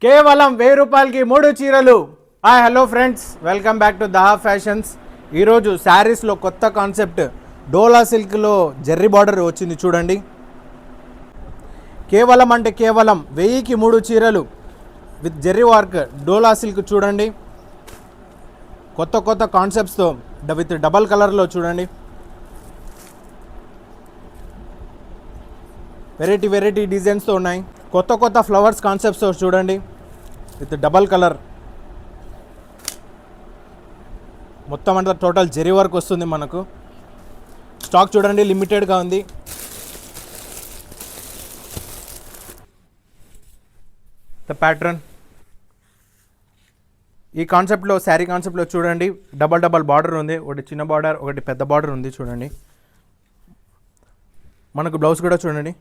కేవలం 1000 రూపాయలకి 3 చీరలు. Hi hello friends, welcome back to Daha fashions. ఈరోజు శారీస్లో కొత్త కాన్సెప్ట్ డోలా సిల్క్లో జెర్రీ బార్డర్ వచ్చింది చూడండి. కేవలం అంటే కేవలం 1000కి 3 చీరలు with Jerry work dola silk చూడండి. కొత్త కొత్త కాన్సెప్ట్స్తో విత్ డబల్ కలర్లో చూడండి. వెరైటీ డిజైన్స్తో ఉన్నాయి. కొత్త కొత్త ఫ్లవర్స్ కాన్సెప్ట్స్తో చూడండి విత్ డబల్ కలర్. మొత్తం అంతా టోటల్ జెరీ వర్క్ వస్తుంది మనకు. స్టాక్ చూడండి, లిమిటెడ్గా ఉంది. ద ప్యాటర్న్ ఈ కాన్సెప్ట్లో, శారీ కాన్సెప్ట్లో చూడండి, డబల్ బార్డర్ ఉంది. ఒకటి చిన్న బార్డర్, ఒకటి పెద్ద బార్డర్ ఉంది చూడండి. మనకు బ్లౌజ్ కూడా చూడండి.